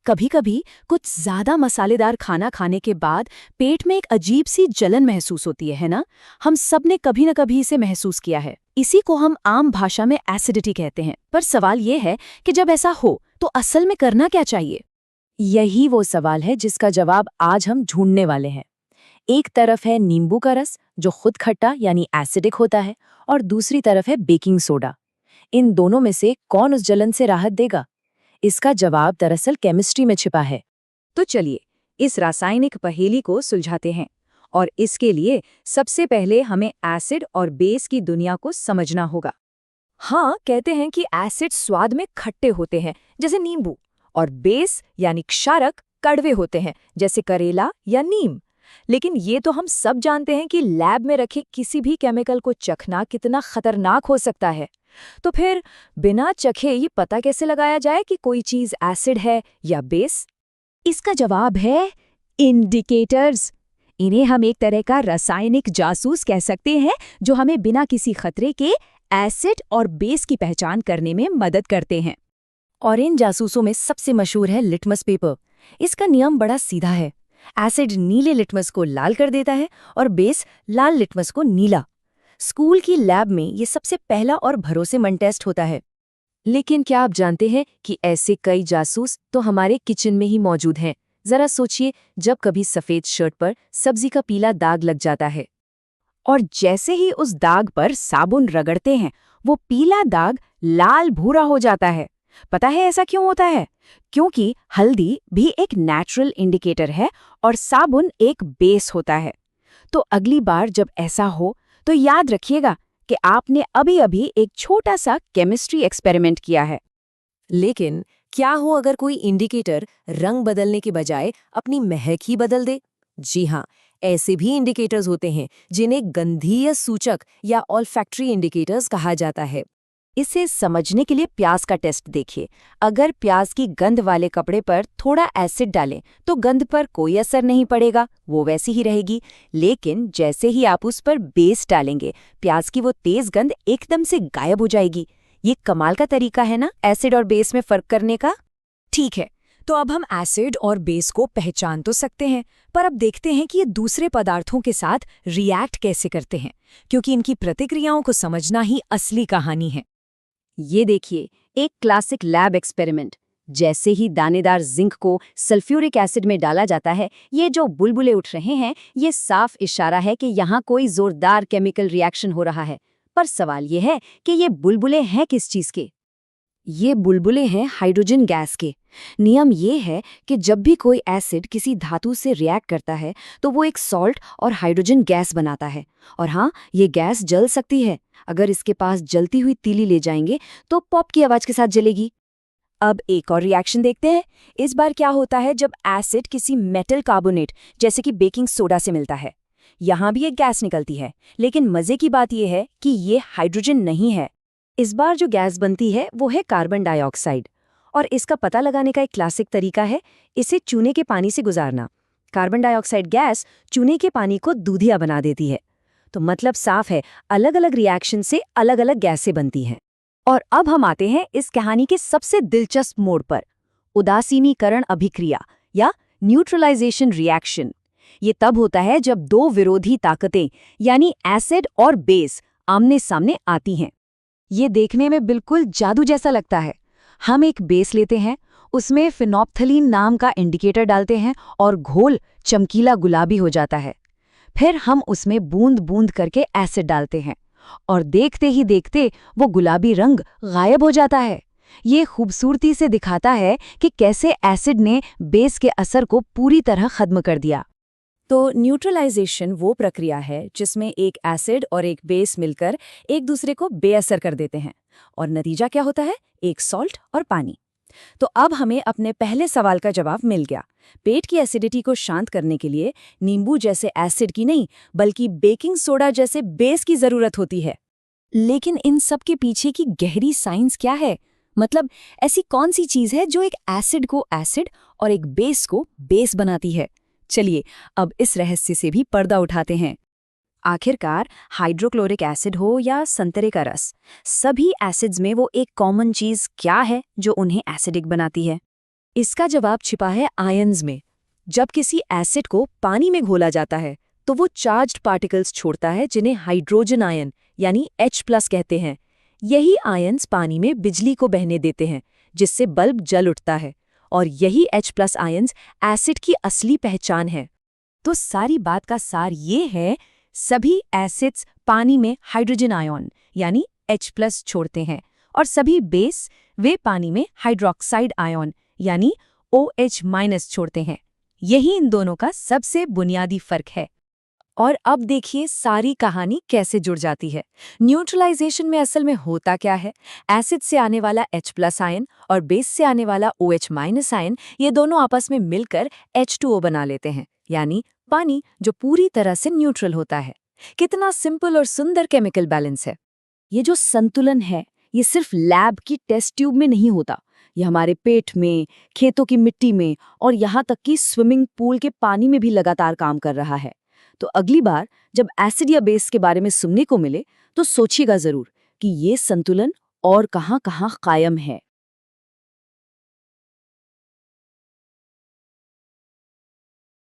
कभी-कभी कुछ ज्यादा मसालेदार खाना खाने के बाद पेट में एक अजीब सी जलन महसूस होती है ना? हम सब ने कभी न कभी इसे महसूस किया है। इसी को हम आम भाषा में एसिडिटी कहते हैं। पर सवाल ये है कि जब ऐसा हो तो असल में करना क्या चाहिए? यही वो सवाल है जिसका जवाब आज हम ढूंढने वाले हैं। एक तरफ है नींबू का रस जो खुद खट्टा यानी एसिडिक होता है, और दूसरी तरफ है बेकिंग सोडा। इन दोनों में से कौन उस जलन से राहत देगा? इसका जवाब दरअसल केमिस्ट्री में छिपा है। तो चलिए इस रासायनिक पहेली को सुलझाते हैं। और इसके लिए सबसे पहले हमें एसिड और बेस की दुनिया को समझना होगा। हाँ, कहते हैं कि एसिड स्वाद में खट्टे होते हैं जैसे नींबू, और बेस यानी क्षारक कड़वे होते हैं जैसे करेला या नीम। लेकिन ये तो हम सब जानते हैं कि लैब में रखे किसी भी केमिकल को चखना कितना खतरनाक हो सकता है। तो फिर बिना चखे ये पता कैसे लगाया जाए कि कोई चीज एसिड है या बेस? इसका जवाब है इंडिकेटर्स। इन्हें हम एक तरह का रासायनिक जासूस कह सकते हैं जो हमें बिना किसी खतरे के एसिड और बेस की पहचान करने में मदद करते हैं। और इन जासूसों में सबसे मशहूर है लिटमस पेपर। इसका नियम बड़ा सीधा है। एसिड नीले लिटमस को लाल कर देता है और बेस लाल लिटमस को नीला। स्कूल की लैब में ये सबसे पहला और भरोसेमंद टेस्ट होता है। लेकिन क्या आप जानते हैं कि ऐसे कई जासूस तो हमारे किचन में ही मौजूद हैं? जरा सोचिए, जब कभी सफेद शर्ट पर सब्जी का पीला दाग लग जाता है और जैसे ही उस दाग पर साबुन रगड़ते हैं, वो पीला दाग लाल भूरा हो जाता है। पता है ऐसा क्यों होता है? क्योंकि हल्दी भी एक नेचुरल इंडिकेटर है और साबुन एक बेस होता है। तो अगली बार जब ऐसा हो तो याद रखिएगा कि आपने अभी-अभी एक छोटा सा केमिस्ट्री एक्सपेरिमेंट किया है। लेकिन क्या हो अगर कोई इंडिकेटर रंग बदलने के बजाय अपनी महक ही बदल दे? जी हाँ, ऐसे भी इंडिकेटर्स होते हैं जिन्हें गंधीय सूचक या ऑल्फैक्टरी इंडिकेटर्स कहा जाता है। इसे समझने के लिए प्याज का टेस्ट देखिए। अगर प्याज की गंध वाले कपड़े पर थोड़ा एसिड डालें तो गंध पर कोई असर नहीं पड़ेगा, वो वैसी ही रहेगी। लेकिन जैसे ही आप उस पर बेस डालेंगे, प्याज की वो तेज गंध एकदम से गायब हो जाएगी। ये कमाल का तरीका है ना एसिड और बेस में फर्क करने का। ठीक है, तो अब हम एसिड और बेस को पहचान तो सकते हैं, पर अब देखते हैं कि ये दूसरे पदार्थों के साथ रिएक्ट कैसे करते हैं, क्योंकि इनकी प्रतिक्रियाओं को समझना ही असली कहानी है। ये देखिए, एक क्लासिक लैब एक्सपेरिमेंट। जैसे ही दानेदार जिंक को सल्फ्यूरिक एसिड में डाला जाता है, ये जो बुलबुले उठ रहे हैं, ये साफ इशारा है कि यहाँ कोई जोरदार केमिकल रिएक्शन हो रहा है। पर सवाल ये है कि ये बुलबुले हैं किस चीज के? ये बुलबुले हैं हाइड्रोजन गैस के। नियम ये है कि जब भी कोई एसिड किसी धातु से रिएक्ट करता है तो वो एक सॉल्ट और हाइड्रोजन गैस बनाता है। और हाँ, ये गैस जल सकती है। अगर इसके पास जलती हुई तीली ले जाएंगे तो पॉप की आवाज के साथ जलेगी। अब एक और रिएक्शन देखते हैं। इस बार क्या होता है जब एसिड किसी मेटल कार्बोनेट जैसे कि बेकिंग सोडा से मिलता है। यहाँ भी एक गैस निकलती है, लेकिन मजे की बात यह है कि ये हाइड्रोजन नहीं है। इस बार जो गैस बनती है वो है कार्बन डाइऑक्साइड। और इसका पता लगाने का एक क्लासिक तरीका है इसे चूने के पानी से गुजारना। कार्बन डाइऑक्साइड गैस चूने के पानी को दूधिया बना देती है। तो मतलब साफ है, अलग अलग रिएक्शन से अलग अलग गैसें बनती हैं। और अब हम आते हैं इस कहानी के सबसे दिलचस्प मोड़ पर, उदासीनीकरण अभिक्रिया या न्यूट्रलाइजेशन रिएक्शन। ये तब होता है जब दो विरोधी ताकतें यानी एसिड और बेस आमने सामने आती हैं। ये देखने में बिल्कुल जादू जैसा लगता है। हम एक बेस लेते हैं, उसमें फिनोप्थलीन नाम का इंडिकेटर डालते हैं और घोल चमकीला गुलाबी हो जाता है। फिर हम उसमें बूंद बूंद करके एसिड डालते हैं और देखते ही देखते वो गुलाबी रंग गायब हो जाता है। ये खूबसूरती से दिखाता है कि कैसे एसिड ने बेस के असर को पूरी तरह खत्म कर दिया। तो न्यूट्रलाइजेशन वो प्रक्रिया है जिसमें एक एसिड और एक बेस मिलकर एक दूसरे को बेअसर कर देते हैं, और नतीजा क्या होता है? एक सॉल्ट और पानी। तो अब हमें अपने पहले सवाल का जवाब मिल गया। पेट की एसिडिटी को शांत करने के लिए नींबू जैसे एसिड की नहीं, बल्कि बेकिंग सोडा जैसे बेस की जरूरत होती है। लेकिन इन सब के पीछे की गहरी साइंस क्या है? मतलब ऐसी कौन सी चीज है जो एक एसिड को एसिड और एक बेस को बेस बनाती है? चलिए अब इस रहस्य से भी पर्दा उठाते हैं। आखिरकार हाइड्रोक्लोरिक एसिड हो या संतरे का रस, सभी एसिड्स में वो एक कॉमन चीज क्या है जो उन्हें एसिडिक बनाती है? इसका जवाब छिपा है आयन्स में। जब किसी एसिड को पानी में घोला जाता है तो वो चार्ज्ड पार्टिकल्स छोड़ता है जिन्हें हाइड्रोजन आयन यानी H+ कहते हैं। यही आयन्स पानी में बिजली को बहने देते हैं जिससे बल्ब जल उठता है और यही H+ आयन्स एसिड की असली पहचान है। तो सारी बात का सार ये है, सभी एसिड्स पानी में हाइड्रोजन आयन यानी H+ छोड़ते हैं और सभी बेस वे पानी में हाइड्रोक्साइड आयन यानी OH- छोड़ते हैं। यही इन दोनों का सबसे बुनियादी फर्क है। और अब देखिए सारी कहानी कैसे जुड़ जाती है। न्यूट्रलाइजेशन में असल में होता क्या है? एसिड से आने वाला H+ आयन और बेस से आने वाला OH- आयन ये दोनों आपस में मिलकर H2O बना लेते हैं, यानी पानी जो पूरी तरह से न्यूट्रल होता है। कितना सिंपल और सुंदर केमिकल बैलेंस है। ये जो संतुलन है ये सिर्फ लैब की टेस्ट ट्यूब में नहीं होता, ये हमारे पेट में, खेतों की मिट्टी में और यहाँ तक कि स्विमिंग पूल के पानी में भी लगातार काम कर रहा है। तो अगली बार जब एसिड या बेस के बारे में सुनने को मिले तो सोचिएगा जरूर कि ये संतुलन और कहाँ-कहाँ कायम है।